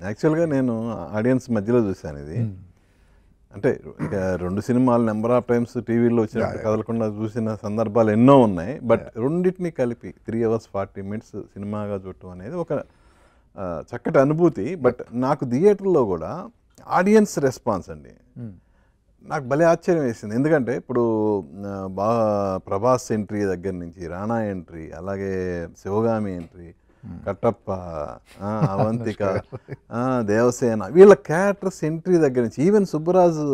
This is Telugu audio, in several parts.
యాక్చువల్గా నేను ఆడియన్స్ మధ్యలో చూశాను ఇది. అంటే ఇక 2 సినిమాలు నెంబర్ ఆఫ్ టైమ్స్ టీవీలో వచ్చినప్పుడు కదలకుండా చూసిన సందర్భాలు ఎన్నో ఉన్నాయి. బట్ రెండింటిని కలిపి 3 hours 40 minutes సినిమాగా చూడటం అనేది ఒక చక్కటి అనుభూతి. బట్ నాకు థియేటర్లో కూడా ఆడియన్స్ రెస్పాన్స్ అండి నాకు భలే ఆశ్చర్యం వేసింది. ఎందుకంటే ఇప్పుడు ప్రభాస్ ఎంట్రీ దగ్గర నుంచి రాణా ఎంట్రీ, అలాగే శివగామి ఎంట్రీ, కట్టప్ప, అవంతిక, దేవసేన, వీళ్ళ క్యారెక్టర్స్ ఎంట్రీ దగ్గర నుంచి ఈవెన్ సుబ్బరాజు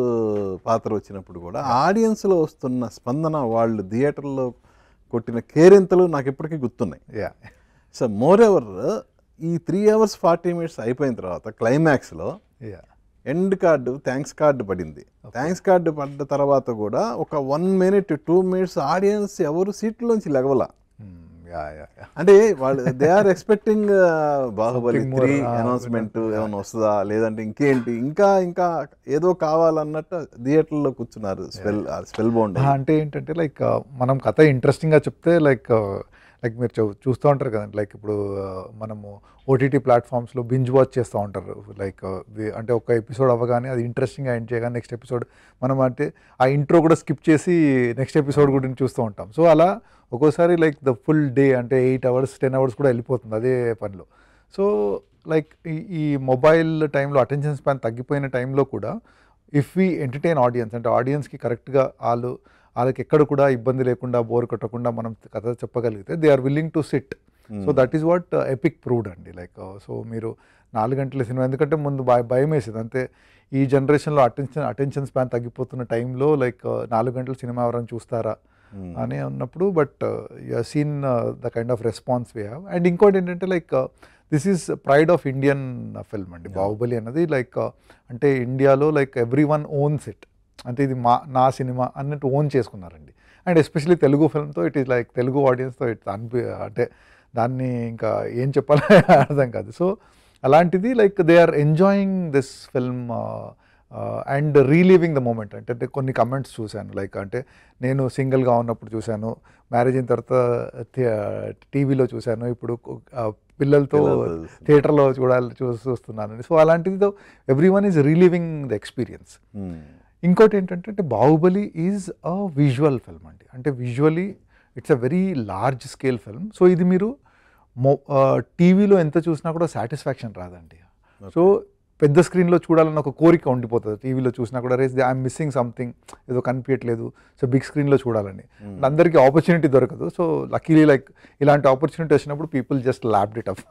పాత్ర వచ్చినప్పుడు కూడా ఆడియన్స్లో వస్తున్న స్పందన, వాళ్ళు థియేటర్లో కొట్టిన కేరింతలు నాకు ఇప్పటికీ గుర్తున్నాయి. సో మోర్ ఎవర్ ఈ 3 hours 40 minutes అయిపోయిన తర్వాత క్లైమాక్స్లో ఎండ్ కార్డు థ్యాంక్స్ కార్డు పడింది. థ్యాంక్స్ కార్డు పడ్డ తర్వాత కూడా ఒక 1 minute 2 minutes ఆడియన్స్ ఎవరు సీట్లోంచి లెగవల. అంటే వాళ్ళు they are expecting Baahubali 3 announcement ఏమైనా వస్తుందా, లేదంటే ఇంకేంటి, ఇంకా ఇంకా ఏదో కావాలన్నట్టు థియేటర్లో కూర్చున్నారు స్పెల్ బౌండ్. అంటే ఏంటంటే లైక్ మనం కథ ఇంట్రెస్టింగ్గా చెప్తే లైక్ మీరు చూస్తూ ఉంటారు కదండి. లైక్ ఇప్పుడు మనము ఓటీటీ ప్లాట్ఫామ్స్లో బింజ్ వాచ్ చేస్తూ ఉంటారు. లైక్ అంటే ఒక ఎపిసోడ్ అవ్వగానే అది ఇంట్రెస్టింగ్గా ఎండ్ చేయగానే నెక్స్ట్ ఎపిసోడ్ మనం అంటే ఆ ఇంట్రో కూడా స్కిప్ చేసి నెక్స్ట్ ఎపిసోడ్ గురించి చూస్తూ ఉంటాం. సో అలా ఒక్కోసారి లైక్ ద ఫుల్ డే అంటే 8 hours 10 hours కూడా వెళ్ళిపోతుంది అదే పనిలో. సో లైక్ ఈ మొబైల్ టైంలో అటెన్షన్ స్పాన్ తగ్గిపోయిన టైంలో కూడా ఇఫ్ వీ ఎంటర్టైన్ ఆడియన్స్, అంటే ఆడియన్స్కి కరెక్ట్గా వాళ్ళకి ఎక్కడ కూడా ఇబ్బంది లేకుండా బోర్ కొట్టకుండా మనం కథ చెప్పగలిగితే they are willing to sit. So that is what epic proved అండి. లైక్ సో మీరు 4 గంటల సినిమా, ఎందుకంటే ముందు భయం వేసేది అంతే ఈ జనరేషన్లో అటెన్షన్ స్పాన్ తగ్గిపోతున్న టైంలో లైక్ 4 గంటల సినిమా ఎవరైనా చూస్తారా అని ఉన్నప్పుడు, but you seen the kind of response we have. And ఇంకోటి ఏంటంటే like this is pride of Indian film అండి బాహుబలి అన్నది. లైక్ అంటే ఇండియాలో like everyone owns it, అంటే ఇది నా సినిమా అన్నట్టు ఓన్ చేసుకున్నారండి. అండ్ ఎస్పెషలీ తెలుగు ఫిల్మ్తో ఇట్ ఈస్ లైక్ తెలుగు ఆడియన్స్తో ఇట్ అంటే దాన్ని ఇంకా ఏం చెప్పాలో అర్థం కాదు. సో అలాంటిది like they are enjoying this film and reliving the moment. అంటే కొన్ని కమెంట్స్ చూశాను, లైక్ అంటే నేను సింగిల్గా ఉన్నప్పుడు చూశాను, మ్యారేజ్ అయిన తర్వాత టీవీలో చూశాను, ఇప్పుడు పిల్లలతో థియేటర్లో చూస్తున్నాను. సో అలాంటిది every one is reliving the experience. ఇంకోటి ఏంటంటే Baahubali is a visual film అండి. అంటే visually it's a very large scale film. So ఇది మీరు టీవీలో ఎంత చూసినా కూడా సాటిస్ఫాక్షన్ రాదండి. సో పెద్ద స్క్రీన్లో చూడాలన్న ఒక కోరిక ఉండిపోతుంది. టీవీలో చూసినా కూడా రేస్ ఐఎమ్ మిస్సింగ్ సంథింగ్, ఏదో కనిపించట్లేదు, సో బిగ్ స్క్రీన్లో చూడాలని. అందరికీ ఆపర్చునిటీ దొరకదు. సో లక్కీలీ లైక్ ఇలాంటి ఆపర్చునిటీ వచ్చినప్పుడు people just lapped it up.